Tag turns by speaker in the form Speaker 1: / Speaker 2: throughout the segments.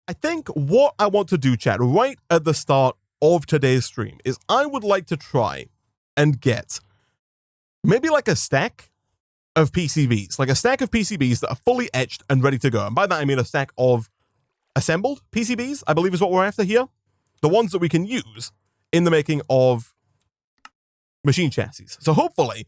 Speaker 1: I think what I want to do, chat, right at the start of today's stream is I would like to try and get maybe like a stack of PCBs, like a stack of PCBs that are fully etched and ready to go. And by that, I mean a stack of assembled PCBs, I believe is what we're after here. The ones that we can use in the making of machine chassis. So hopefully,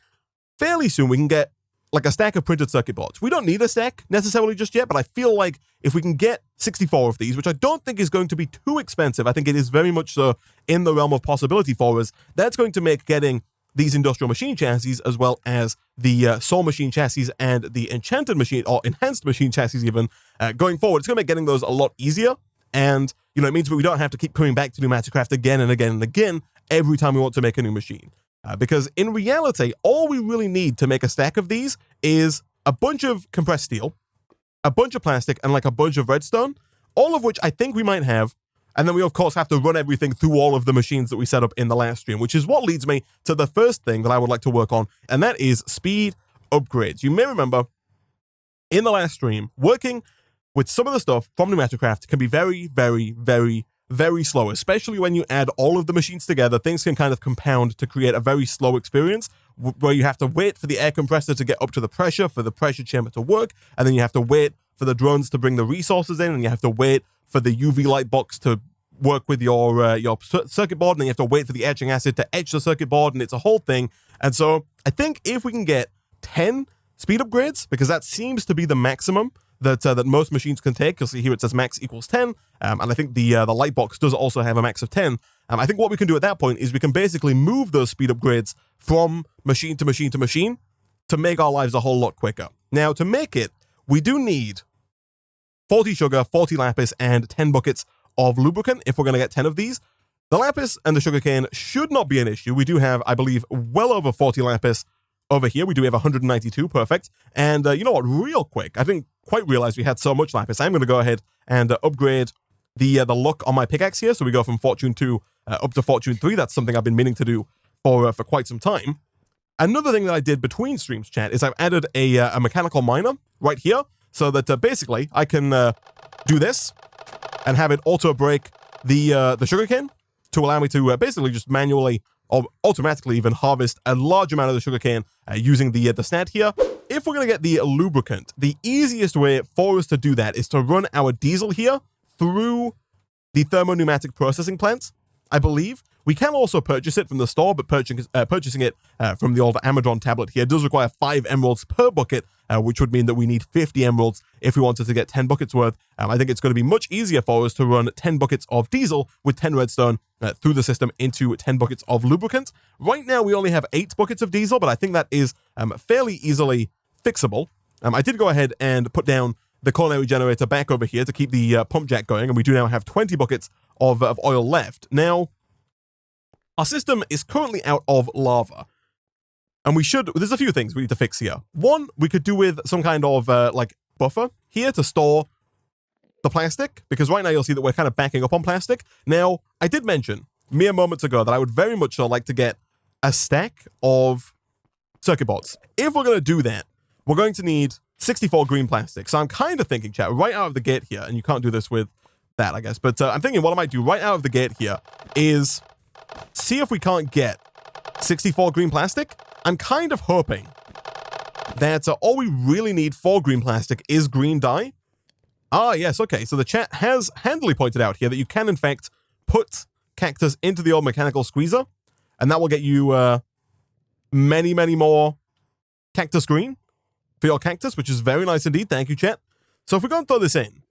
Speaker 1: fairly soon, we can get like a stack of printed circuit boards. We don't need a stack necessarily just yet, but I feel like if we can get 64 of these, which I don't think is going to be too expensive, I think it is very much so in the realm of possibility for us, that's going to make getting these industrial machine chassis as well as the soul machine chassis and the enchanted machine or enhanced machine chassis even going forward. It's going to make getting those a lot easier. And, you know, it means we don't have to keep coming back to Pneumaticraft again and again and again every time we want to make a new machine. Because in reality, all we really need to make a stack of these is a bunch of compressed steel, a bunch of plastic, and like a bunch of redstone, all of which I think we might have. And then we, of course, have to run everything through all of the machines that we set up in the last stream, which is what leads me to the first thing that I would like to work on, and that is speed upgrades. You may remember in the last stream, working with some of the stuff from Pneumaticraft can be very, very, very, very slow, especially when you add all of the machines together. Things can kind of compound to create a very slow experience where you have to wait for the air compressor to get up to the pressure for the pressure chamber to work, and then you have to wait for the drones to bring the resources in, and you have to wait for the UV light box to work with your circuit board, and then you have to wait for the etching acid to etch the circuit board, and it's a whole thing. And so I think if we can get 10 speed upgrades, because that seems to be the maximum that most machines can take. You'll see here it says max equals 10, and I think the light box does also have a max of 10. I think what we can do at that point is we can basically move those speed upgrades from machine to machine to machine to make our lives a whole lot quicker. Now, to make it, we do need 40 sugar, 40 lapis, and 10 buckets of lubricant if we're going to get 10 of these. The lapis and the sugarcane should not be an issue. We do have, I believe, well over 40 lapis over here. We do have 192, perfect. And you know what, real quick, I didn't quite realize we had so much lapis. I'm going to go ahead and upgrade the luck on my pickaxe here. So we go from Fortune 2 up to Fortune 3. That's something I've been meaning to do for quite some time. Another thing that I did between streams, chat, is I've added a mechanical miner right here, so that basically I can do this and have it auto break the sugarcane to allow me to basically just manually or automatically even harvest a large amount of the sugarcane using the stat here. If we're going to get the lubricant, the easiest way for us to do that is to run our diesel here through the thermopneumatic processing plants, I believe. We can also purchase it from the store, but purchasing it from the old Amazon tablet here does require 5 emeralds per bucket, which would mean that we need 50 emeralds if we wanted to get 10 buckets worth. I think it's going to be much easier for us to run 10 buckets of diesel with 10 redstone through the system into 10 buckets of lubricant. Right now, we only have 8 buckets of diesel, but I think that is fairly easily fixable. I did go ahead and put down the coronary generator back over here to keep the pump jack going, and we do now have 20 buckets of oil left. Now, our system is currently out of lava, and there's a few things we need to fix here. One, we could do with some kind of like buffer here to store the plastic, because right now you'll see that we're kind of backing up on plastic. Now, I did mention mere moments ago that I would very much so like to get a stack of circuit boards. If we're going to do that, we're going to need 64 green plastic. So I'm kind of thinking, chat, right out of the gate here, and you can't do this with that, I guess, but I'm thinking what I might do right out of the gate here is see if we can't get 64 green plastic. I'm kind of hoping that all we really need for green plastic is green dye. Ah, yes, okay. So the chat has handily pointed out here that you can, in fact, put cactus into the old mechanical squeezer, and that will get you many, many more cactus green for your cactus, which is very nice indeed. Thank you, chat. So if we're going to throw this in,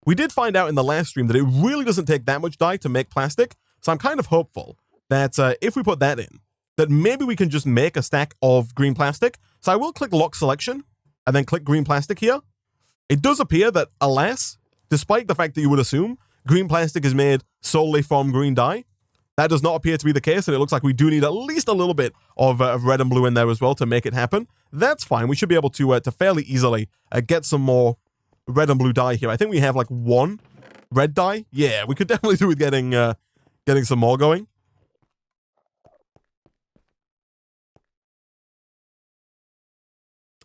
Speaker 1: we did find out in the last stream that it really doesn't take that much dye to make plastic. So I'm kind of hopeful that if we put that in, that maybe we can just make a stack of green plastic. So I will click lock selection and then click green plastic here. It does appear that, alas, despite the fact that you would assume green plastic is made solely from green dye, that does not appear to be the case, and it looks like we do need at least a little bit of red and blue in there as well to make it happen. That's fine. We should be able to fairly easily get some more red and blue dye here. I think we have like 1 red dye. Yeah, we could definitely do with getting some more going.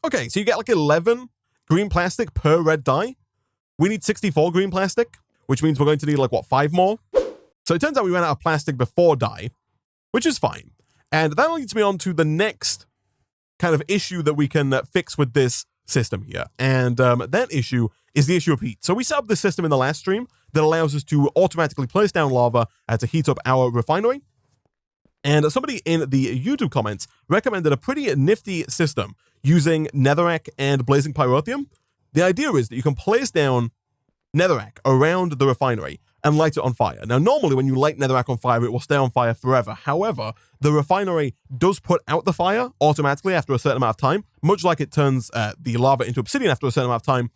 Speaker 1: Okay, so you get like 11 green plastic per red dye. We need 64 green plastic. which means we're going to need like, what, 5 more? So it turns out we ran out of plastic before dye, which is fine. And that leads me on to the next kind of issue that we can fix with this system here. And that issue is the issue of heat. So we set up this system in the last stream that allows us to automatically place down lava to heat up our refinery. And somebody in the YouTube comments recommended a pretty nifty system using netherrack and blazing pyrotheum. The idea is that you can place down netherrack around the refinery and light it on fire. Now, normally when you light netherrack on fire, it will stay on fire forever. However, the refinery does put out the fire automatically after a certain amount of time, much like it turns the lava into obsidian after a certain amount of time.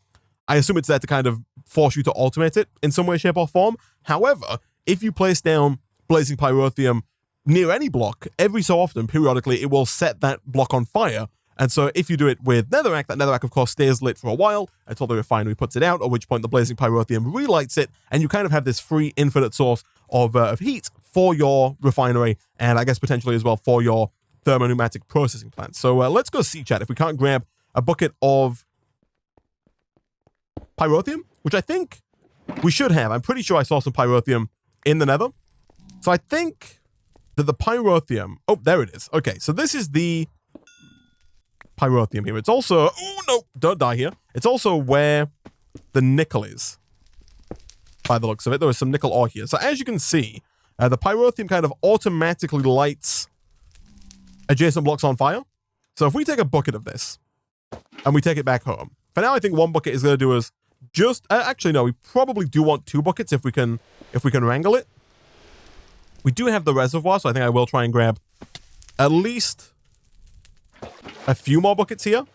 Speaker 1: I assume it's there to kind of force you to automate it in some way, shape, or form. However, if you place down blazing pyrotheum near any block, every so often, periodically, it will set that block on fire. And so if you do it with netherrack, that netherrack, of course, stays lit for a while until the refinery puts it out, at which point the blazing pyrotheum relights it, and you kind of have this free, infinite source of heat for your refinery, and I guess potentially as well for your thermopneumatic processing plant. So let's go see, chat, if we can't grab a bucket of pyrotheum, which I think we should have. I'm pretty sure I saw some pyrotheum in the nether. So I think that the pyrotheum... Oh, there it is. Okay, so this is the pyrotheum here. It's also... Oh, no, don't die here. It's also where the nickel is, by the looks of it. There is some nickel ore here. So as you can see, the pyrotheum kind of automatically lights adjacent blocks on fire. So if we take a bucket of this and we take it back home, for now I think one bucket is going to do us just... actually, no, we probably do want 2 buckets if we can wrangle it. We do have the reservoir, so I think I will try and grab at least a few more buckets here.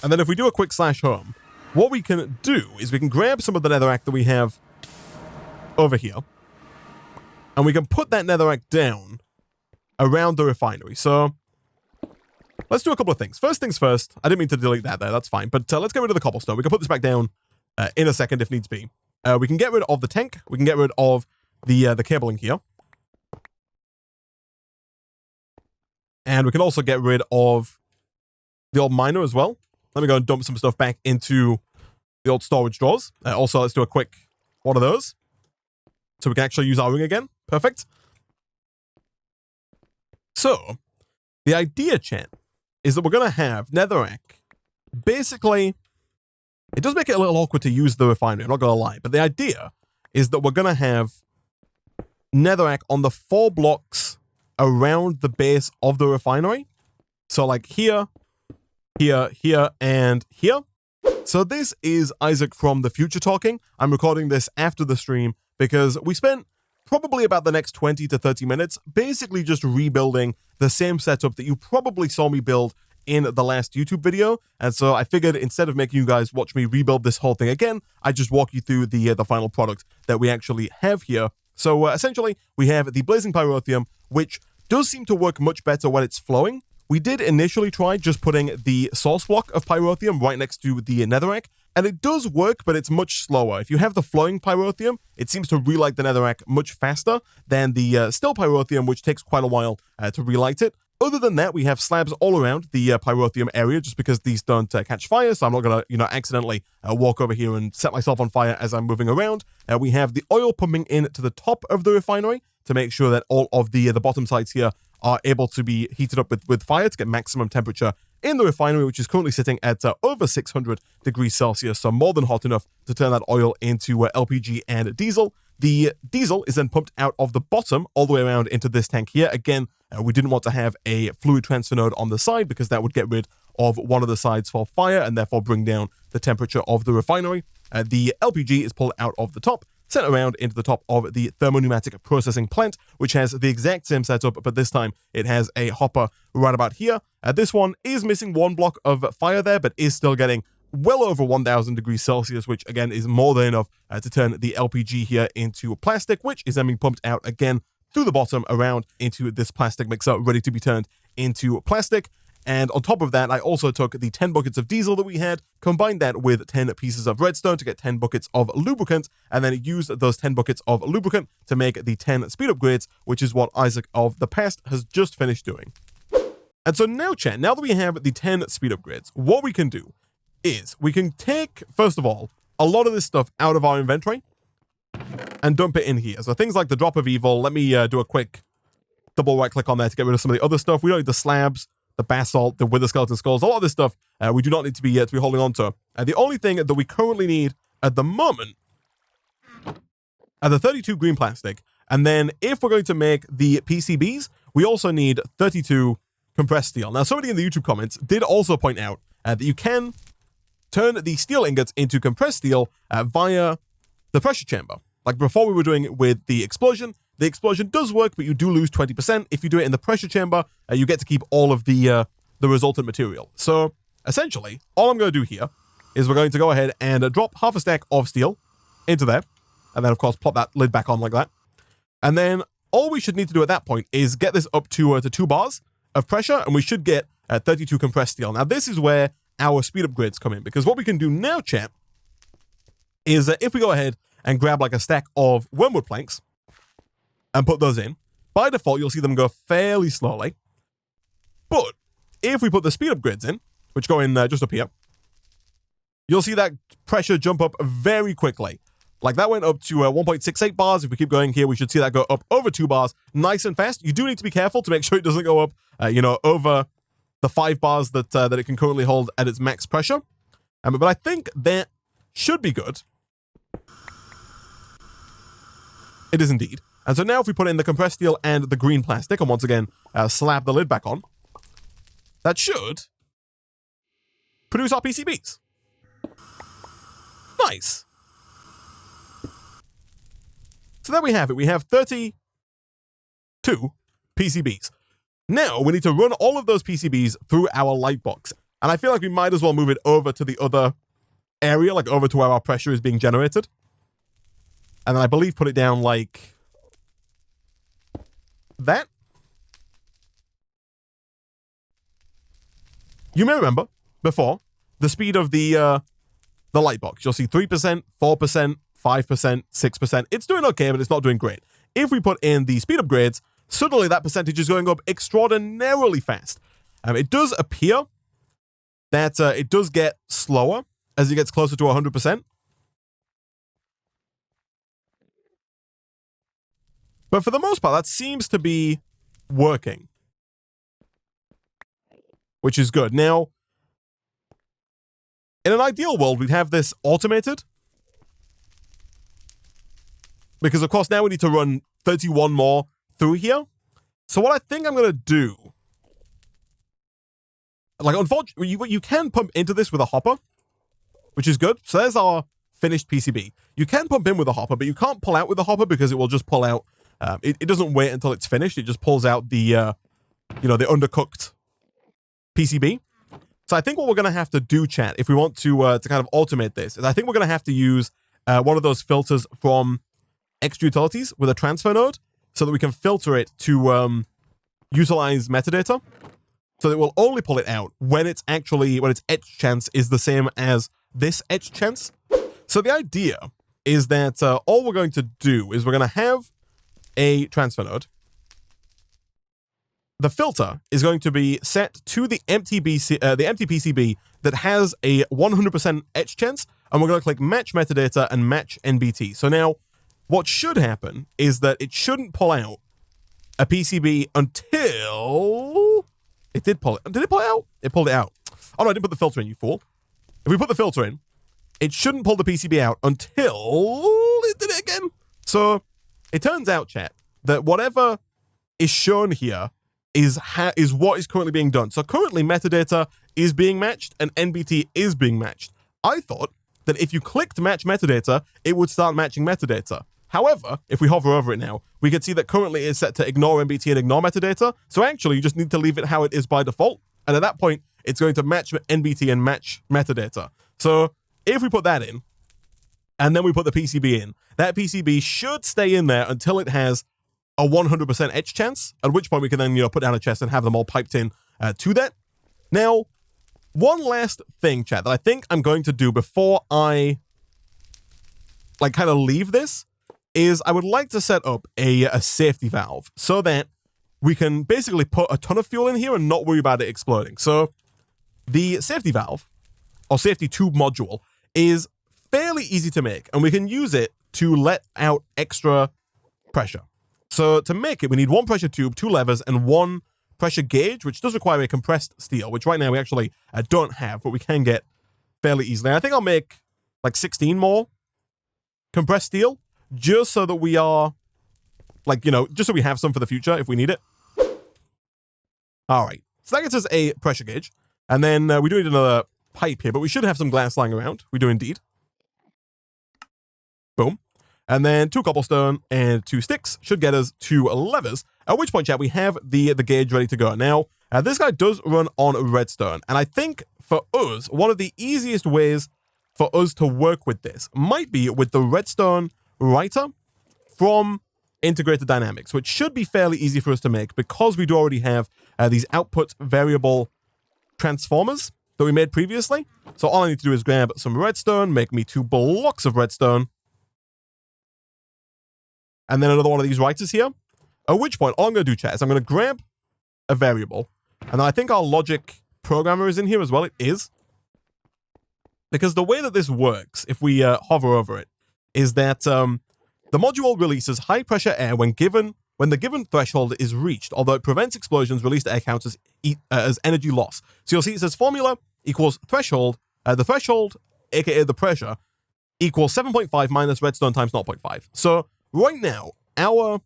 Speaker 1: And then if we do a quick slash home, what we can do is we can grab some of the netherrack that we have over here, and we can put that netherrack down around the refinery. So let's do a couple of things. First things first, I didn't mean to delete that there, that's fine, but let's get rid of the cobblestone. We can put this back down in a second if needs be. We can get rid of the tank. We can get rid of the cabling here. And we can also get rid of the old miner as well. Let me go and dump some stuff back into the old storage drawers. Also, let's do a quick one of those, so we can actually use our ring again. Perfect. So, the idea, chat, is that we're going to have netherrack. Basically, it does make it a little awkward to use the refinery, I'm not going to lie. But the idea is that we're going to have netherrack on the 4 blocks around the base of the refinery. So like here, here, here, and here. So this is Isaac from the future talking. I'm recording this after the stream because we spent probably about the next 20 to 30 minutes basically just rebuilding the same setup that you probably saw me build in the last YouTube video. And so I figured instead of making you guys watch me rebuild this whole thing again, I just walk you through the final product that we actually have here. So essentially, we have the blazing pyrotheum, which does seem to work much better when it's flowing. We did initially try just putting the source block of pyrotheum right next to the netherrack, and it does work, but it's much slower. If you have the flowing pyrotheum, it seems to relight the netherrack much faster than the still pyrotheum, which takes quite a while to relight it. Other than that, we have slabs all around the pyrotheum area just because these don't catch fire, so I'm not going to, accidentally walk over here and set myself on fire as I'm moving around. We have the oil pumping in to the top of the refinery to make sure that all of the bottom sides here are able to be heated up with fire to get maximum temperature in the refinery, which is currently sitting at over 600 degrees Celsius, so more than hot enough to turn that oil into LPG and diesel. The diesel is then pumped out of the bottom all the way around into this tank here. Again, we didn't want to have a fluid transfer node on the side because that would get rid of one of the sides for fire and therefore bring down the temperature of the refinery. The LPG is pulled out of the top, sent around into the top of the thermopneumatic processing plant, which has the exact same setup, but this time it has a hopper right about here. This one is missing 1 block of fire there, but is still getting well over 1000 degrees Celsius, which again is more than enough to turn the LPG here into plastic, which is then being pumped out again through the bottom around into this plastic mixer, ready to be turned into plastic. And on top of that, I also took the 10 buckets of diesel that we had, combined that with 10 pieces of redstone to get 10 buckets of lubricant, and then used those 10 buckets of lubricant to make the 10 speed upgrades, which is what Isaac of the past has just finished doing. And so now, chat, now that we have the 10 speed upgrades, what we can do is we can take, first of all, a lot of this stuff out of our inventory and dump it in here. So things like the Drop of Evil, let me do a quick double right click on there to get rid of some of the other stuff. We don't need the slabs, the basalt, the wither skeleton skulls, a lot of this stuff we do not need to be holding on to. The only thing that we currently need at the moment are the 32 green plastic. And then if we're going to make the PCBs, we also need 32 compressed steel. Now, somebody in the YouTube comments did also point out that you can turn the steel ingots into compressed steel via the pressure chamber. Like before we were doing it with the explosion does work, but you do lose 20%. If you do it in the pressure chamber, you get to keep all of the resultant material. So essentially, all I'm going to do here is we're going to go ahead and drop half a stack of steel into there. And then, of course, plop that lid back on like that. And then all we should need to do at that point is get this up to 2 bars of pressure, and we should get 32 compressed steel. Now, this is where our speed upgrades come in, because what we can do now, chat, is if we go ahead and grab like a stack of wormwood planks and put those in, by default, you'll see them go fairly slowly. But if we put the speed upgrades in, which go in just up here, you'll see that pressure jump up very quickly. Like that went up to 1.68 bars. If we keep going here, we should see that go up over 2 bars nice and fast. You do need to be careful to make sure it doesn't go up, over the 5 bars that it can currently hold at its max pressure. But I think that should be good. It is indeed. And so now if we put in the compressed steel and the green plastic, and once again, slap the lid back on, that should produce our PCBs. Nice. So there we have it. We have 32 PCBs. Now we need to run all of those PCBs through our light box. And I feel like we might as well move it over to the other area, like over to where our pressure is being generated. And then I believe put it down like that. You may remember before the speed of the light box. You'll see 3%, 4%, 5%, 6%. It's doing okay, but it's not doing great. If we put in the speed upgrades, suddenly that percentage is going up extraordinarily fast. It does appear that it does get slower as it gets closer to 100%. But for the most part, that seems to be working, which is good. Now, in an ideal world, we'd have this automated. Because, of course, now we need to run 31 more through here. So what I think I'm going to do... Like, unfortunately, you can pump into this with a hopper, which is good. So there's our finished PCB. You can pump in with a hopper, but you can't pull out with the hopper because it will just pull out... It doesn't wait until it's finished. It just pulls out the, the undercooked PCB. So I think what we're going to have to do, chat, if we want to kind of automate this, is I think we're going to have to use one of those filters from extra utilities with a transfer node so that we can filter it to utilize metadata. So that we'll only pull it out when its etch chance is the same as this etch chance. So the idea is that all we're going to do is we're going to have a transfer node. The filter is going to be set to the empty PCB that has a 100% etch chance, and we're going to click match metadata and match NBT. So now, what should happen is that it shouldn't pull out a PCB until it did pull it. Did it pull it out? It pulled it out. Oh no, I didn't put the filter in, you fool. If we put the filter in, it shouldn't pull the PCB out until it did it again. So it turns out, chat, that whatever is shown here is what is currently being done. So currently metadata is being matched and NBT is being matched. I thought that if you clicked match metadata, it would start matching metadata. However, if we hover over it now, we can see that currently it's set to ignore NBT and ignore metadata. So actually, you just need to leave it how it is by default. And at that point, it's going to match NBT and match metadata. So if we put that in, and then we put the PCB in, that PCB should stay in there until it has a 100% etch chance, at which point we can then, put down a chest and have them all piped in to that. Now, one last thing, chat, that I think I'm going to do before I, kind of leave this, is I would like to set up a safety valve so that we can basically put a ton of fuel in here and not worry about it exploding. So the safety valve or safety tube module is fairly easy to make, and we can use it to let out extra pressure. So to make it, we need one pressure tube, 2 levers, and 1 pressure gauge, which does require a compressed steel, which right now we actually don't have, but we can get fairly easily. I think I'll make like 16 more compressed steel, just so that we are, like, you know, just so we have some for the future if we need it. All right, so that gets us a pressure gauge. And then we do need another pipe here, but we should have some glass lying around. We do indeed. Boom. And then 2 cobblestone and 2 sticks should get us 2 levers, at which point, chat, we have the gauge ready to go. Now, this guy does run on redstone, and I think for us, one of the easiest ways for us to work with this might be with the redstone writer from Integrated Dynamics, which should be fairly easy for us to make because we do already have these output variable transformers that we made previously. So all I need to do is grab some redstone, make me 2 blocks of redstone, and then another one of these writers here. At which point, all I'm going to do, chat, is I'm going to grab a variable, and then I think our logic programmer is in here as well. It is. Because the way that this works, if we hover over it, is that the module releases high pressure air when the given threshold is reached, although it prevents explosions. Released air counts as energy loss. So you'll see it says formula equals threshold. The threshold, aka the pressure, equals 7.5 minus redstone times 0.5. So right now, our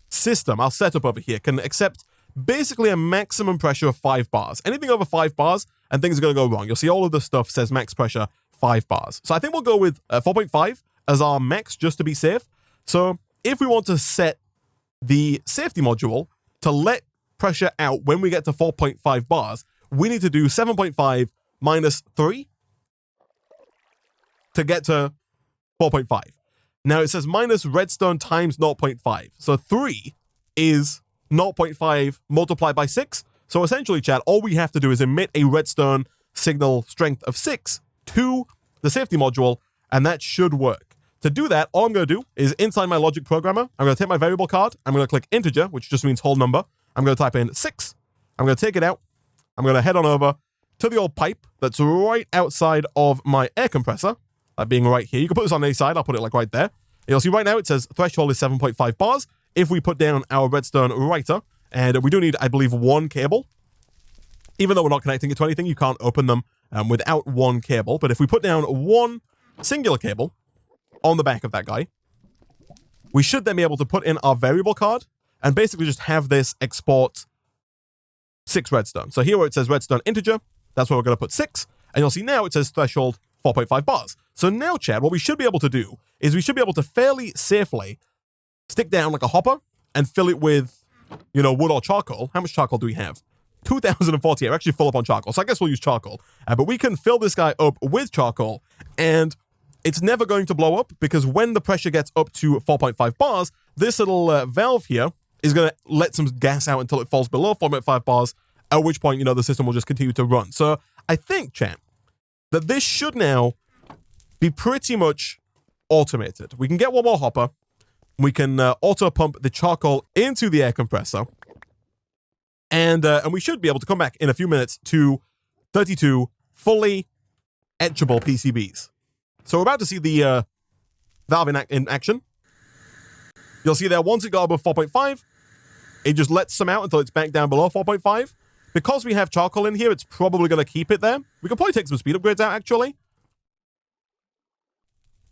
Speaker 1: system, our setup over here, can accept basically a maximum pressure of 5 bars. Anything over 5 bars, and things are going to go wrong. You'll see all of this stuff says max pressure 5 bars. So I think we'll go with 4.5 as our max just to be safe. So if we want to set the safety module to let pressure out when we get to 4.5 bars, we need to do 7.5 minus 3 to get to 4.5. Now it says minus redstone times 0.5. So 3 is 0.5 multiplied by 6. So essentially, chat, all we have to do is emit a redstone signal strength of 6 to the safety module, and that should work. To do that, all I'm going to do is inside my logic programmer, I'm going to take my variable card, I'm going to click integer, which just means whole number. I'm going to type in 6. I'm going to take it out. I'm going to head on over to the old pipe that's right outside of my air compressor, that being right here. You can put this on any side. I'll put it like right there. You'll see right now it says threshold is 7.5 bars. If we put down our redstone writer, and we do need, I believe, 1 cable. Even though we're not connecting it to anything, you can't open them without 1 cable. But if we put down 1 singular cable on the back of that guy, we should then be able to put in our variable card and basically just have this export 6 redstone. So here where it says redstone integer, that's where we're going to put 6. And you'll see now it says threshold 4.5 bars. So now, Chad, what we should be able to do is we should be able to fairly safely stick down like a hopper and fill it with, you know, wood or charcoal. How much charcoal do we have? 2,048. We're actually full up on charcoal, so I guess we'll use charcoal. But we can fill this guy up with charcoal, and it's never going to blow up because when the pressure gets up to 4.5 bars, this little valve here is going to let some gas out until it falls below 4.5 bars, at which point, you know, the system will just continue to run. So I think, chat, that this should now be pretty much automated. We can get 1 more hopper. We can auto pump the charcoal into the air compressor. And we should be able to come back in a few minutes to 32 fully etchable PCBs. So we're about to see the valve in action. You'll see there, once it got above 4.5, it just lets some out until it's back down below 4.5. Because we have charcoal in here, it's probably going to keep it there. We could probably take some speed upgrades out, actually,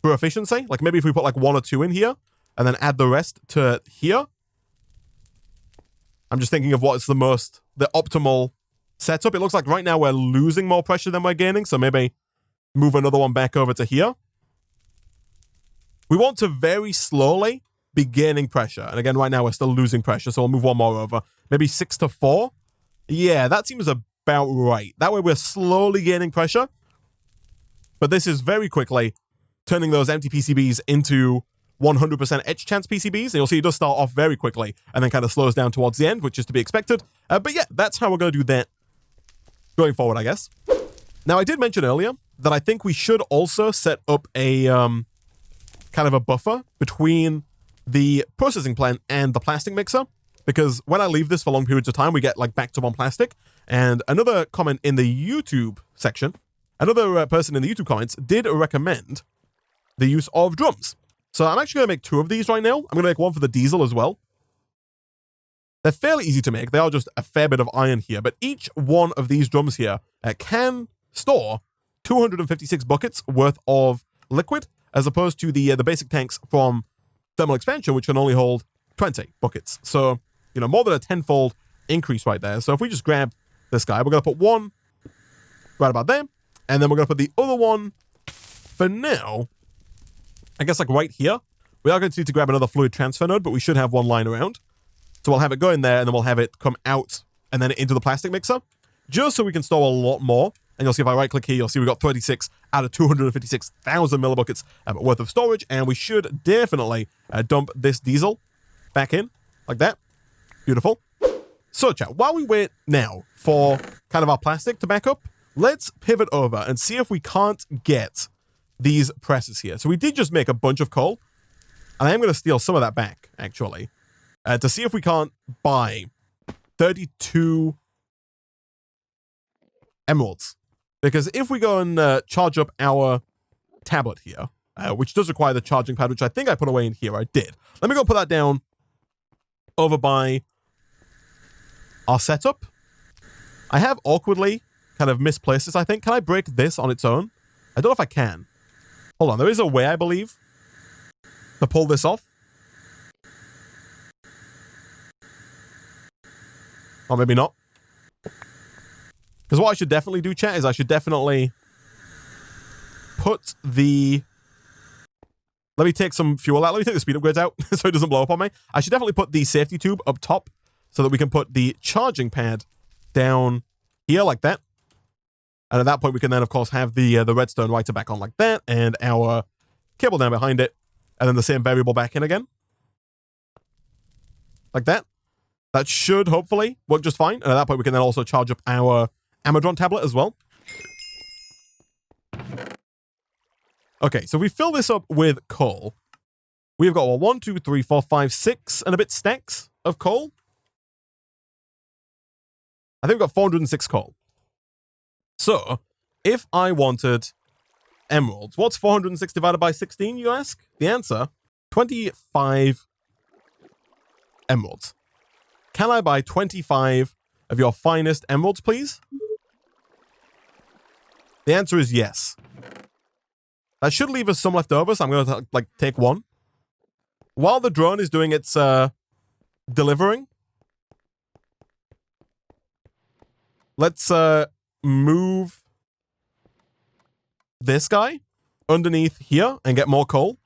Speaker 1: for efficiency. Like maybe if we put like 1 or 2 in here, and then add the rest to here. I'm just thinking of what is the optimal setup. It looks like right now we're losing more pressure than we're gaining, so maybe move another one back over to here. We want to very slowly be gaining pressure. And again, right now we're still losing pressure, so we'll move 1 more over. Maybe 6 to 4. Yeah, that seems about right. That way we're slowly gaining pressure. But this is very quickly turning those empty PCBs into 100% etch chance PCBs, and you'll see it does start off very quickly and then kind of slows down towards the end, which is to be expected. But yeah, that's how we're going to do that going forward, I guess. Now, I did mention earlier that I think we should also set up a kind of a buffer between the processing plant and the plastic mixer, because when I leave this for long periods of time, we get like back to 1 plastic. And another comment in the YouTube section another person in the YouTube comments did recommend the use of drums. So I'm actually going to make 2 of these right now. I'm going to make one for the diesel as well. They're fairly easy to make. They are just a fair bit of iron here, but each one of these drums here can store 256 buckets worth of liquid, as opposed to the basic tanks from thermal expansion, which can only hold 20 buckets. So, you know, more than a 10-fold increase right there. So if we just grab this guy, we're going to put one right about there, and then we're going to put the other one for now, I guess, like right here. We are going to need to grab another fluid transfer node, but we should have one lying around. So we'll have it go in there, and then we'll have it come out and then into the plastic mixer, just so we can store a lot more. And you'll see if I right-click here, you'll see we've got 36 out of 256,000 millibuckets worth of storage, and we should definitely dump this diesel back in, like that. Beautiful. So, chat, while we wait now for kind of our plastic to back up, let's pivot over and see if we can't get these presses here. So we did just make a bunch of coal, and I am going to steal some of that back, actually, to see if we can't buy 32 emeralds. Because if we go and charge up our tablet here, which does require the charging pad, which I think I put away in here. I did. Let me go put that down over by our setup. I have awkwardly kind of misplaced this, I think. Can I break this on its own? I don't know if I can. Hold on. There is a way, I believe, to pull this off. Or maybe not. Because what I should definitely do, chat, is I should definitely put the... Let me take some fuel out. Let me take the speed upgrades out so it doesn't blow up on me. I should definitely put the safety tube up top so that we can put the charging pad down here like that. And at that point, we can then, of course, have the redstone lighter back on like that, and our cable down behind it, and then the same variable back in again. Like that. That should, hopefully, work just fine. And at that point, we can then also charge up our Amazon tablet as well. Okay, so if we fill this up with coal, we've got 1, 2, 3, 4, 5, 6 and a bit stacks of coal. I think we've got 406 coal. So, if I wanted emeralds, what's 406 divided by 16, you ask? The answer, 25 emeralds. Can I buy 25 of your finest emeralds, please? The answer is yes. That should leave us some left over, so I'm going to, like, take one. While the drone is doing its delivering, let's move this guy underneath here and get more coal.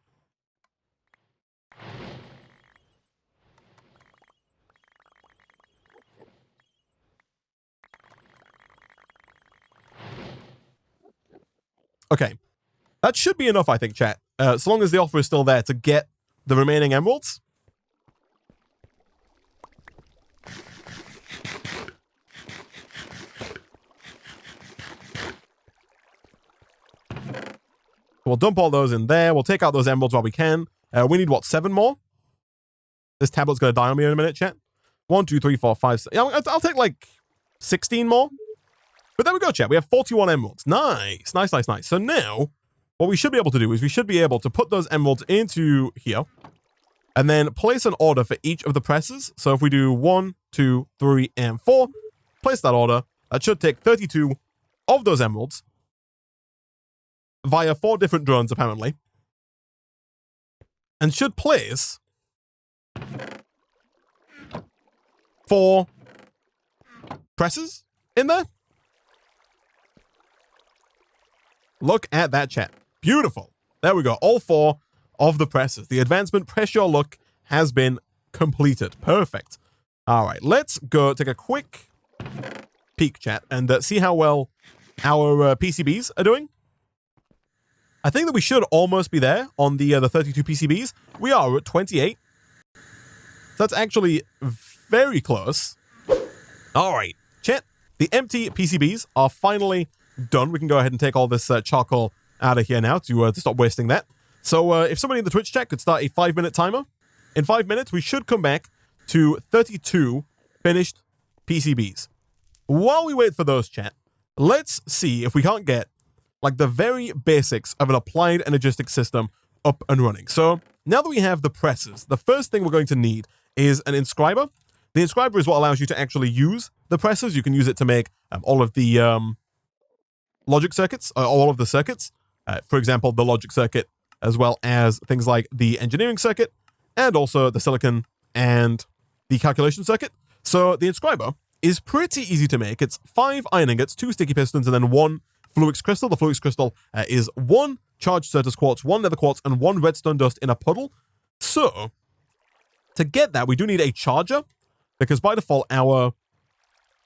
Speaker 1: Okay. That should be enough, I think, chat. So long as the offer is still there to get the remaining emeralds. We'll dump all those in there. We'll take out those emeralds while we can. We need, what, 7 more? This tablet's going to die on me in a minute, chat. 1, 2, 3, 4, 5, 6. Yeah, I'll take, like, 16 more. But there we go, chat. We have 41 emeralds. Nice. Nice, nice, nice. So now, what we should be able to do is we should be able to put those emeralds into here and then place an order for each of the presses. So if we do 1, 2, 3, and 4, place that order. That should take 32 of those emeralds via 4 different drones, apparently, and should place 4 presses in there. Look at that, chat. Beautiful. There we go. All 4 of the presses. The advancement press your luck has been completed. Perfect. All right. Let's go take a quick peek, chat, and see how well our PCBs are doing. I think that we should almost be there on the 32 PCBs. We are at 28. That's actually very close. All right. Chat, the empty PCBs are finally done. We can go ahead and take all this charcoal out of here now to stop wasting that. So if somebody in the Twitch chat could start a 5-minute timer, in 5 minutes we should come back to 32 finished PCBs. While we wait for those, chat, let's see if we can't get like the very basics of an applied energistic system up and running. So now that we have the presses, the first thing we're going to need is an inscriber. The inscriber is what allows you to actually use the presses. You can use it to make all of the logic circuits, all of the circuits. For example, the logic circuit, as well as things like the engineering circuit, and also the silicon and the calculation circuit. So the inscriber is pretty easy to make. It's 5 iron ingots, 2 sticky pistons, and then 1 fluix crystal. The fluix crystal is 1 charged Certus quartz, 1 nether quartz, and 1 redstone dust in a puddle. So to get that, we do need a charger, because by default, our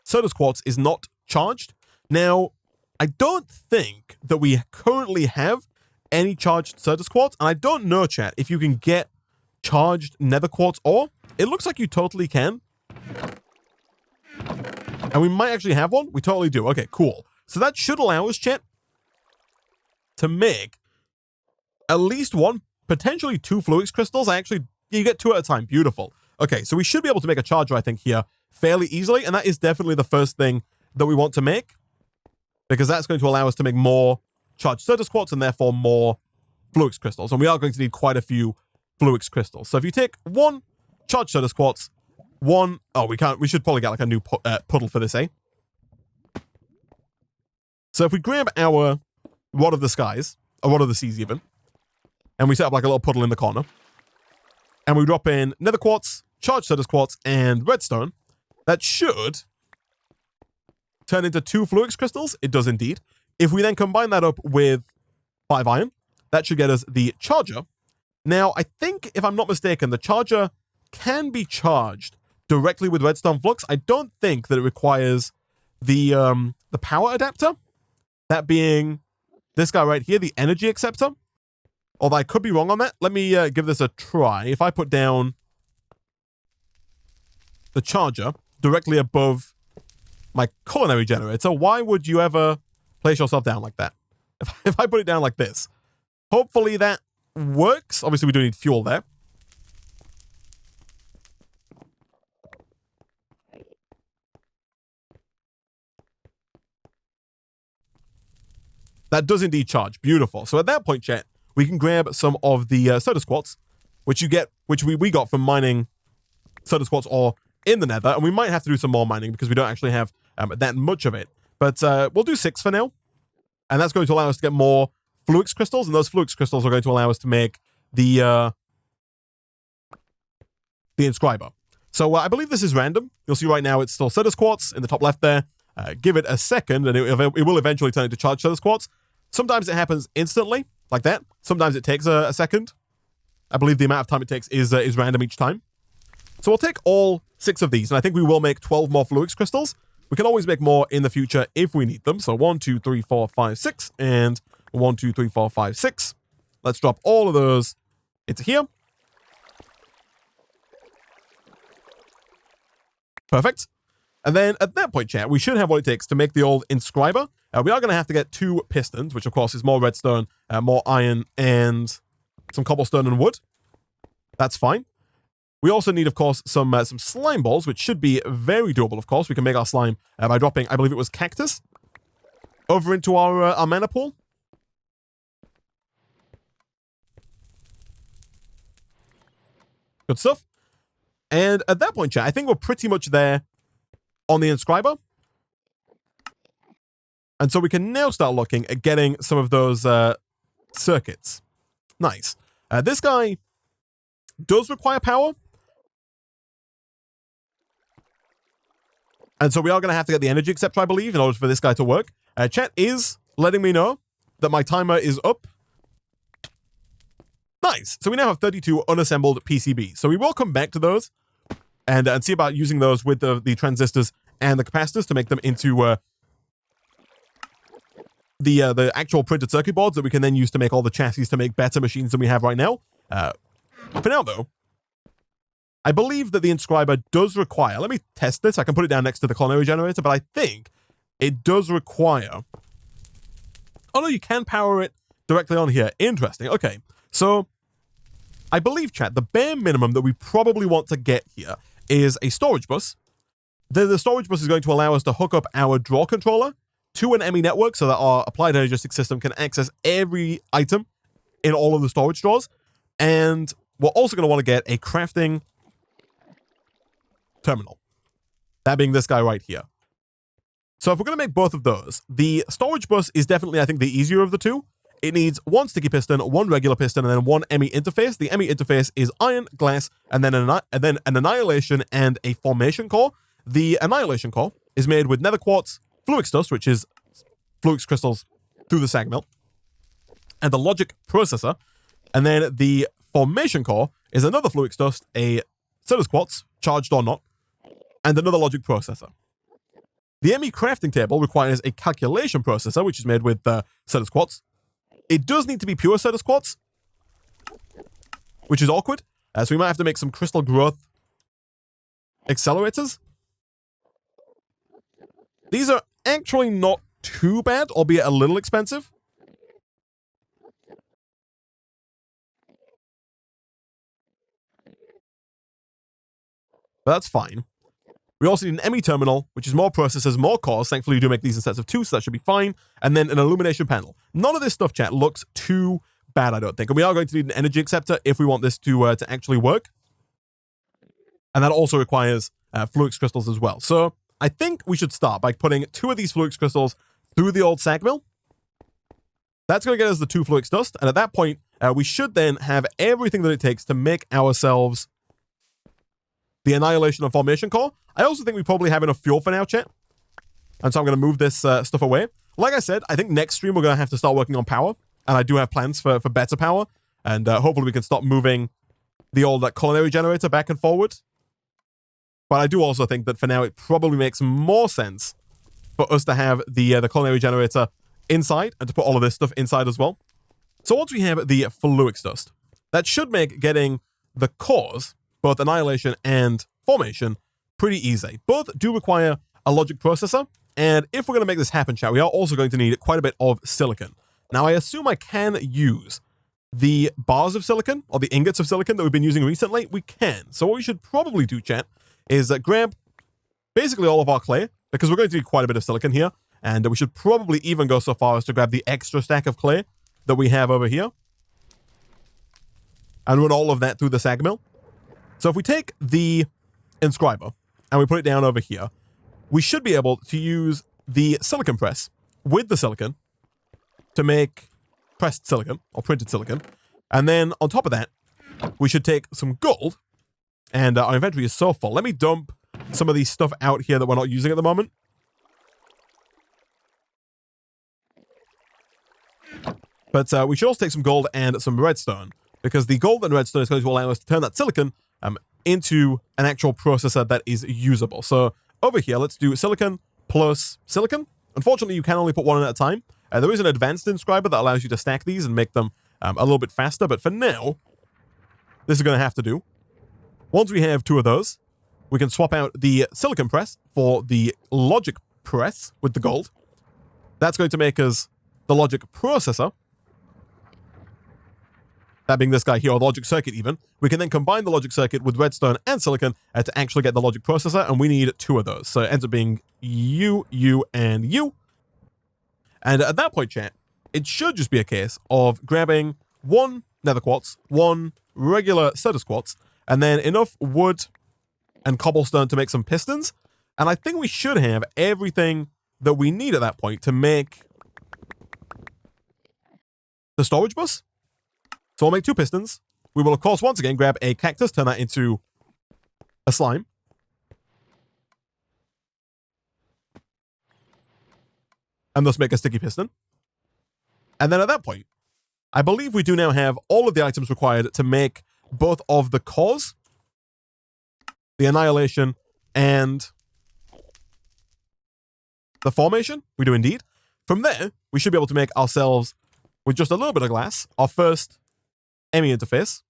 Speaker 1: Certus quartz is not charged. Now, I don't think that we currently have any charged Certus quartz, and I don't know, chat, if you can get charged nether quartz ore. It looks like you totally can. And we might actually have one. We totally do. Okay, cool. So that should allow us, chat, to make at least 1, potentially 2 fluix crystals. You get 2 at a time. Beautiful. Okay, so we should be able to make a charger, I think, here fairly easily, and that is definitely the first thing that we want to make, because that's going to allow us to make more charged Certus quartz and therefore more fluix crystals. And we are going to need quite a few fluix crystals. So if you take 1 charged Certus quartz, 1... Oh, we should probably get like a new puddle for this, eh? So if we grab our Rod of the Skies, or Rod of the Seas even, and we set up like a little puddle in the corner, and we drop in nether quartz, charged Certus quartz, and redstone, that should turn into 2 fluix crystals. It does indeed. If we then combine that up with 5 iron, that should get us the charger. Now, I think, if I'm not mistaken, the charger can be charged directly with redstone flux. I don't think that it requires the power adapter, that being this guy right here, the energy acceptor. Although I could be wrong on that. Let me give this a try. If I put down the charger directly above my culinary generator, why would you ever place yourself down like that? If I put it down like this, hopefully that works. Obviously, we do need fuel there. That does indeed charge. Beautiful. So at that point, chat, we can grab some of the Certus quartz, which we got from mining Certus quartz ore in the nether, and we might have to do some more mining because we don't actually have that much of it. But we'll do 6 for now, and that's going to allow us to get more fluix crystals, and those fluix crystals are going to allow us to make the inscriber. So I believe this is random. You'll see right now it's still Certus quartz in the top left there. Give it a second, and it will eventually turn into charged Certus quartz. Sometimes it happens instantly, like that. Sometimes it takes a second. I believe the amount of time it takes is random each time. So we'll take all 6 of these, and I think we will make 12 more fluix crystals. We can always make more in the future if we need them. So 1, 2, 3, 4, 5, 6, and 1, 2, 3, 4, 5, 6. Let's drop all of those into here. Perfect. And then at that point, chat, we should have what it takes to make the old inscriber. We are going to have to get 2 pistons, which of course is more redstone, more iron, and some cobblestone and wood. That's fine. We also need, of course, some slime balls, which should be very doable, of course. We can make our slime by dropping, I believe it was cactus, over into our mana pool. Good stuff. And at that point, chat, I think we're pretty much there on the inscriber. And so we can now start looking at getting some of those circuits. Nice. This guy does require power. And so we are going to have to get the energy acceptor, I believe, in order for this guy to work. Chat is letting me know that my timer is up. Nice. So we now have 32 unassembled PCBs. So we will come back to those and see about using those with the transistors and the capacitors to make them into the actual printed circuit boards that we can then use to make all the chassis to make better machines than we have right now. For now, though, I believe that the inscriber does require... Let me test this. I can put it down next to the culinary generator, but I think it does require... Oh, no, you can power it directly on here. Interesting. Okay, so I believe, chat, the bare minimum that we probably want to get here is a storage bus. The storage bus is going to allow us to hook up our draw controller to an ME network so that our applied energistic system can access every item in all of the storage drawers. And we're also going to want to get a crafting terminal. That being this guy right here. So if we're going to make both of those, the storage bus is definitely, I think, the easier of the two. It needs one sticky piston, one regular piston, and then one ME interface. The ME interface is iron, glass, and then an annihilation and a formation core. The annihilation core is made with nether quartz, fluix dust, which is fluix crystals through the sag mill, and the logic processor. And then the formation core is another fluix dust, a Cetus quartz, charged or not, and another logic processor. The ME crafting table requires a calculation processor, which is made with Cetus quartz. It does need to be pure Cetus quartz, which is awkward. So we might have to make some crystal growth accelerators. These are actually not too bad, albeit a little expensive. But that's fine. We also need an ME terminal, which is more processors, more cores. Thankfully, you do make these in sets of 2, so that should be fine. And then an illumination panel. None of this stuff, chat, looks too bad, I don't think. And we are going to need an energy acceptor if we want this to actually work. And that also requires fluix crystals as well. So I think we should start by putting 2 of these fluix crystals through the old sag mill. That's going to get us the 2 fluix dust. And at that point, we should then have everything that it takes to make ourselves the annihilation and formation core. I also think we probably have enough fuel for now, chat. And so I'm going to move this stuff away. Like I said, I think next stream we're going to have to start working on power. And I do have plans for better power. And hopefully we can stop moving the old culinary generator back and forward. But I do also think that for now it probably makes more sense for us to have the culinary generator inside and to put all of this stuff inside as well. So once we have the fluix dust, that should make getting the cores, both annihilation and formation, pretty easy. Both do require a logic processor, and if we're going to make this happen, chat, we are also going to need quite a bit of silicon. Now, I assume I can use the bars of silicon, or the ingots of silicon that we've been using recently. We can. So what we should probably do, chat, is grab basically all of our clay, because we're going to need quite a bit of silicon here, and we should probably even go so far as to grab the extra stack of clay that we have over here, and run all of that through the sag mill. So if we take the inscriber and we put it down over here, we should be able to use the silicon press with the silicon to make pressed silicon or printed silicon. And then on top of that, we should take some gold, and our inventory is so full. Let me dump some of these stuff out here that we're not using at the moment. But we should also take some gold and some redstone, because the gold and redstone is going to allow us to turn that silicon into an actual processor that is usable. So over here, let's do silicon plus silicon. Unfortunately, you can only put one in at a time. There is an advanced inscriber that allows you to stack these and make them a little bit faster. But for now, this is going to have to do. Once we have 2 of those, we can swap out the silicon press for the logic press with the gold. That's going to make us the logic processor. That being this guy here, or the logic circuit even. We can then combine the logic circuit with redstone and silicon to actually get the logic processor, and we need 2 of those. So it ends up being U, U, and U. And at that point, chat, it should just be a case of grabbing 1 nether quartz, 1 regular Cetus quartz, and then enough wood and cobblestone to make some pistons. And I think we should have everything that we need at that point to make the storage bus. So we'll make 2 pistons. We will, of course, once again, grab a cactus, turn that into a slime. And thus make a sticky piston. And then at that point, I believe we do now have all of the items required to make both of the cores, the annihilation, and the formation. We do indeed. From there, we should be able to make ourselves, with just a little bit of glass, our first ME interface.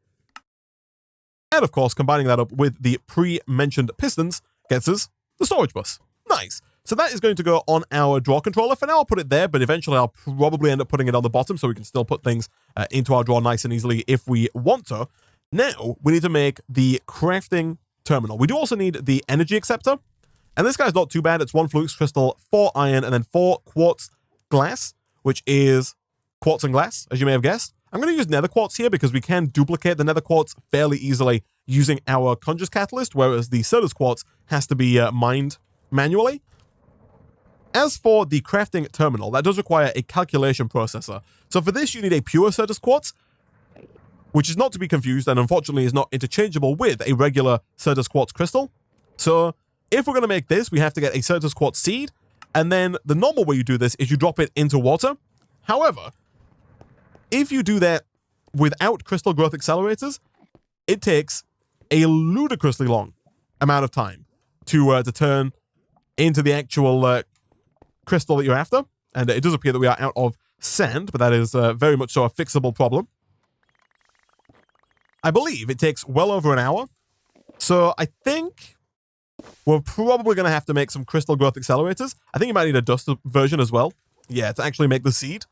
Speaker 1: And of course, combining that up with the pre-mentioned pistons gets us the storage bus. Nice. So that is going to go on our drawer controller. For now, I'll put it there, but eventually I'll probably end up putting it on the bottom so we can still put things into our drawer nice and easily if we want to. Now, we need to make the crafting terminal. We do also need the energy acceptor. And this guy's not too bad. It's 1 flux crystal, 4 iron, and then 4 quartz glass, which is quartz and glass, as you may have guessed. I'm going to use nether quartz here because we can duplicate the nether quartz fairly easily using our conjures catalyst, whereas the Certus quartz has to be mined manually. As for the crafting terminal, that does require a calculation processor. So for this, you need a pure Certus quartz, which is not to be confused and unfortunately is not interchangeable with a regular Certus quartz crystal. So if we're going to make this, we have to get a Certus quartz seed, and then the normal way you do this is you drop it into water. However, if you do that without crystal growth accelerators, it takes a ludicrously long amount of time to turn into the actual crystal that you're after. And it does appear that we are out of sand, but that is very much so a fixable problem. I believe it takes well over an hour. So I think we're probably going to have to make some crystal growth accelerators. I think you might need a dust version as well. Yeah, to actually make the seed.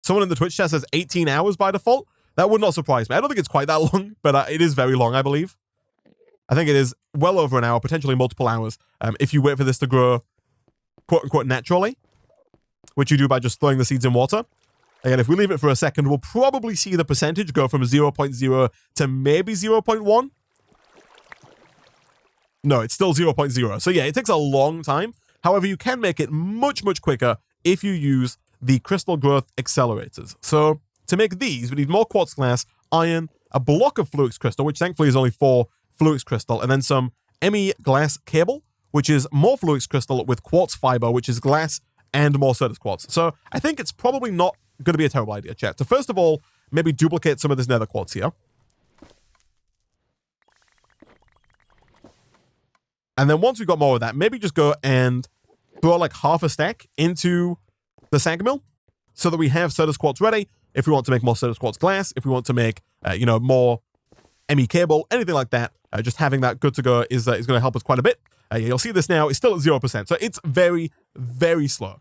Speaker 1: Someone in the Twitch chat says 18 hours by default. That would not surprise me. I don't think it's quite that long, but it is very long, I believe. I think it is well over an hour, potentially multiple hours, if you wait for this to grow, quote-unquote, naturally, which you do by just throwing the seeds in water. Again, if we leave it for a second, we'll probably see the percentage go from 0.0 to maybe 0.1. No, it's still 0.0. So yeah, it takes a long time. However, you can make it much, much quicker if you use the crystal growth accelerators. So to make these, we need more quartz glass, iron, a block of flux crystal, which thankfully is only 4 flux crystal, and then some ME glass cable, which is more flux crystal with quartz fiber, which is glass and more Certus quartz. So I think it's probably not going to be a terrible idea, chat. So first of all, maybe duplicate some of this nether quartz here. And then once we've got more of that, maybe just go and throw like half a stack into the sag mill so that we have Certus quartz ready if we want to make more Certus quartz glass, if we want to make, more ME cable, anything like that. Just having that good to go is going to help us quite a bit. You'll see this now. It's still at 0%. So it's very, very slow.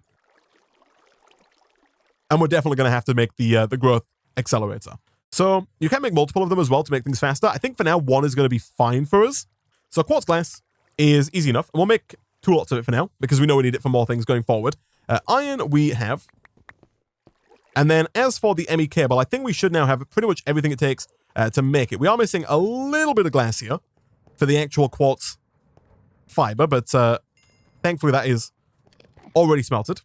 Speaker 1: And we're definitely going to have to make the growth accelerator. So you can make multiple of them as well to make things faster. I think for now, 1 is going to be fine for us. So quartz glass is easy enough. And we'll make 2 lots of it for now because we know we need it for more things going forward. Iron we have. And then as for the ME cable, I think we should now have pretty much everything it takes to make it. We are missing a little bit of glass here for the actual quartz fiber, but thankfully that is already smelted.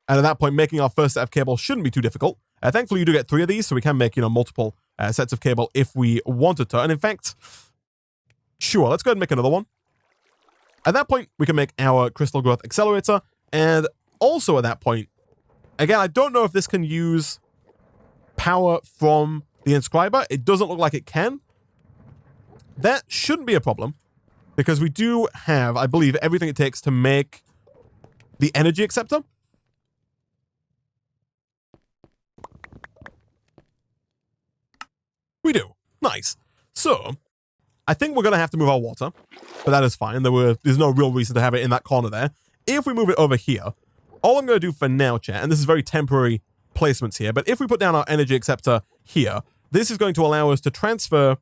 Speaker 1: And at that point, making our first set of cable shouldn't be too difficult. Thankfully, you do get 3 of these, so we can make, multiple sets of cable if we wanted to. And in fact, sure, let's go ahead and make another one. At that point, we can make our crystal growth accelerator. And also at that point, again, I don't know if this can use power from the inscriber. It doesn't look like it can. That shouldn't be a problem because we do have, I believe, everything it takes to make the energy acceptor. We do. Nice. So, I think we're going to have to move our water, but that is fine. There's no real reason to have it in that corner there. If we move it over here, all I'm going to do for now, chat, and this is very temporary placements here, but if we put down our energy acceptor here, this is going to allow us to transfer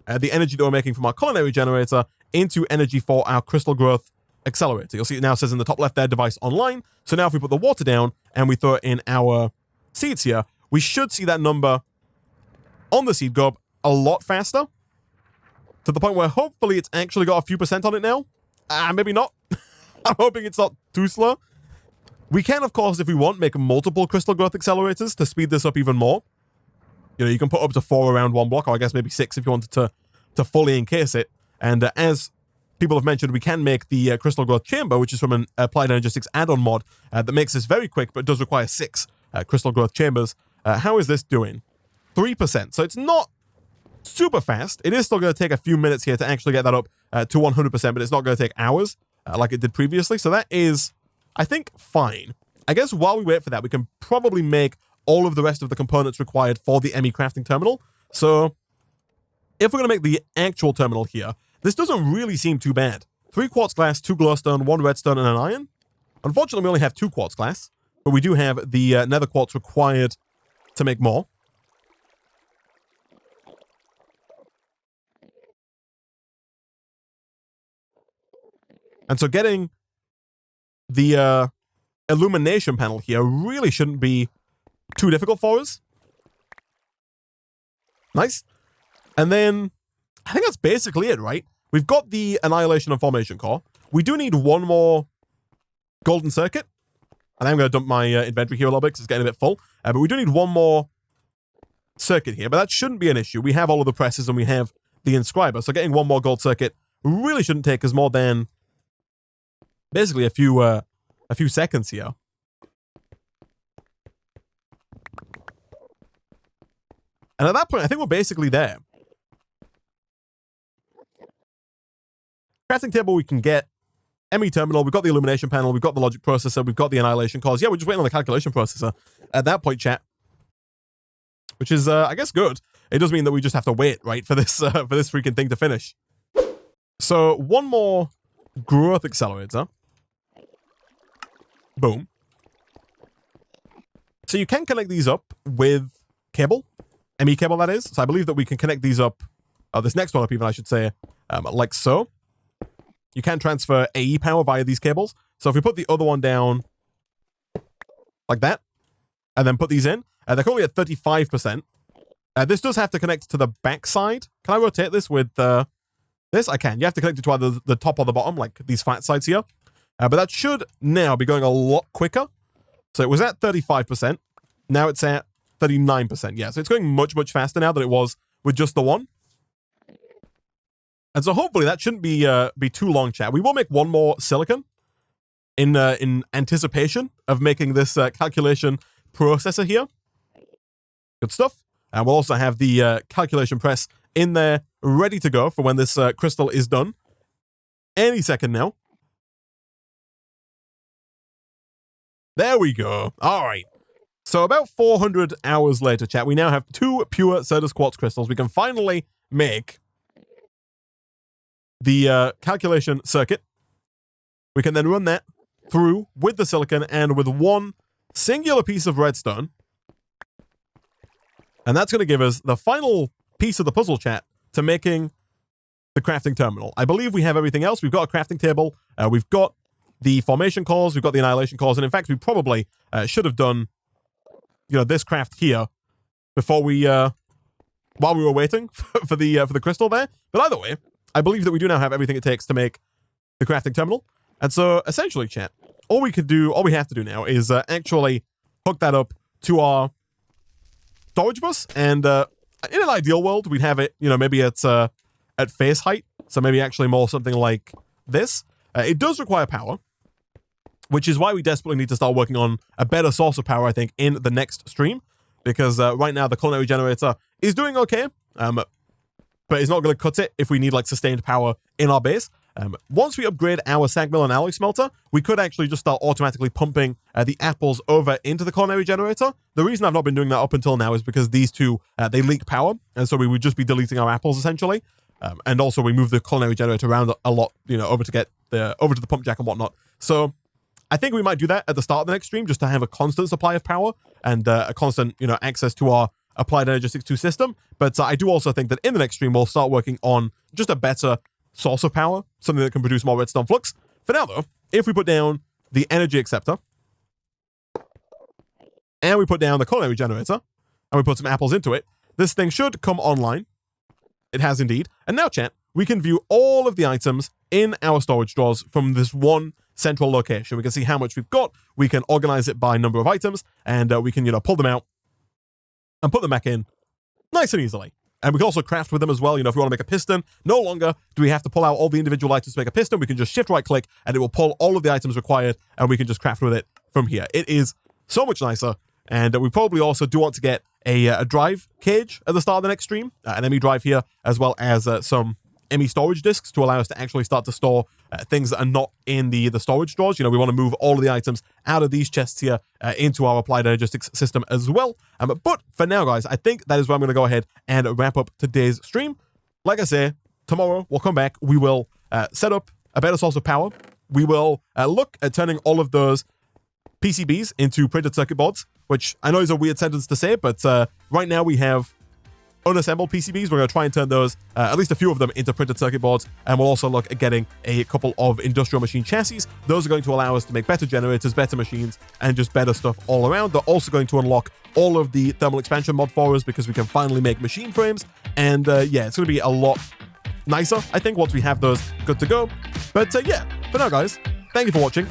Speaker 1: the energy that we're making from our culinary generator into energy for our crystal growth accelerator. You'll see it now says in the top left there, device online. So now if we put the water down and we throw in our seeds here, we should see that number on the seed go up a lot faster to the point where hopefully it's actually got a few % on it now. Maybe not. I'm hoping it's not too slow. We can, of course, if we want, make multiple crystal growth accelerators to speed this up even more. You can put up to 4 around 1 block, or I guess maybe 6 if you wanted to fully encase it. And as people have mentioned, we can make the crystal growth chamber, which is from an Applied ENERGISTICS add-on mod that makes this very quick, but does require 6 crystal growth chambers. How is this doing? 3%. So it's not super fast. It is still going to take a few minutes here to actually get that up to 100%, but it's not going to take hours like it did previously. So that is, I think, fine. I guess while we wait for that, we can probably make all of the rest of the components required for the ME crafting terminal. So if we're going to make the actual terminal here, this doesn't really seem too bad. 3 quartz glass, 2 glowstone, 1 redstone, and an iron. Unfortunately, we only have 2 quartz glass, but we do have the nether quartz required to make more. And so getting the illumination panel here really shouldn't be too difficult for us. Nice. And then I think that's basically it, right? We've got the annihilation and formation core. We do need one more golden circuit. And I'm going to dump my inventory here a little bit because it's getting a bit full. But we do need one more circuit here, but that shouldn't be an issue. We have all of the presses and we have the inscriber. So getting one more gold circuit really shouldn't take us more than basically a few seconds here. And at that point, I think we're basically there. Crafting table we can get. ME terminal, we've got the illumination panel, we've got the logic processor, we've got the annihilation cores. Yeah, we're just waiting on the calculation processor at that point, chat. Which is, I guess, good. It does mean that we just have to wait, right, for this freaking thing to finish. So, one more growth accelerator. Boom. So you can connect these up with cable. ME cable, that is. So I believe that we can connect these up, this next one up even, I should say, like so. You can transfer AE power via these cables. So if we put the other one down like that, and then put these in, they're currently at 35%. This does have to connect to the back side. Can I rotate this with this? I can. You have to connect it to either the top or the bottom, like these flat sides here. But that should now be going a lot quicker. So it was at 35%. Now it's at 39%. Yeah, so it's going much, much faster now than it was with just the one. And so hopefully that shouldn't be too long, chat. We will make one more silicon in anticipation of making this calculation processor here. Good stuff. And we'll also have the calculation press in there ready to go for when this crystal is done. Any second now. There we go. All right. So about 400 hours later, chat, we now have 2 pure Certus quartz crystals. We can finally make the calculation circuit. We can then run that through with the silicon and with one singular piece of redstone. And that's going to give us the final piece of the puzzle, chat, to making the crafting terminal. I believe we have everything else. We've got a crafting table. We've got the formation cores. We've got the annihilation cores. And in fact, we probably should have done, this craft here before we, while we were waiting for the crystal there. But either way, I believe that we do now have everything it takes to make the crafting terminal. And so, essentially, chat, all we have to do now is actually hook that up to our storage bus. And in an ideal world, we'd have it, maybe it's at face height. So maybe actually more something like this. It does require power, which is why we desperately need to start working on a better source of power, I think, in the next stream. Because right now, the culinary generator is doing okay. But it's not going to cut it if we need sustained power in our base. Once we upgrade our sag mill and alloy smelter, we could actually just start automatically pumping the apples over into the culinary generator. The reason I've not been doing that up until now is because these two, they leak power. And so we would just be deleting our apples essentially. And also we move the culinary generator around a lot, over to get over to the pump jack and whatnot. So I think we might do that at the start of the next stream just to have a constant supply of power and a constant, access to our Applied Energistics 2 system. But I do also think that in the next stream, we'll start working on just a better source of power, something that can produce more redstone flux. For now, though, if we put down the energy acceptor, and we put down the culinary generator, and we put some apples into it, this thing should come online. It has indeed. And now, chat, we can view all of the items in our storage drawers from this one central location. We can see how much we've got. We can organize it by number of items, and we can, pull them out and put them back in nice and easily. And we can also craft with them as well. If we want to make a piston, no longer do we have to pull out all the individual items to make a piston. We can just shift right click and it will pull all of the items required and we can just craft with it from here. It is so much nicer. And we probably also do want to get a drive cage at the start of the next stream, an ME drive here, as well as some ME storage disks to allow us to actually start to store things that are not in the storage drawers. We want to move all of the items out of these chests here into our Applied Energistics system as well. But for now, guys, I think that is where I'm going to go ahead and wrap up today's stream. Like I say, tomorrow we'll come back. We will set up a better source of power. We will look at turning all of those PCBs into printed circuit boards, which I know is a weird sentence to say, but right now we have unassembled PCBs. We're going to try and turn those, at least a few of them, into printed circuit boards. And we'll also look at getting a couple of industrial machine chassis. Those are going to allow us to make better generators, better machines, and just better stuff all around. They're also going to unlock all of the thermal expansion mod for us because we can finally make machine frames. And yeah, it's going to be a lot nicer, I think, once we have those good to go. But yeah, for now, guys, thank you for watching.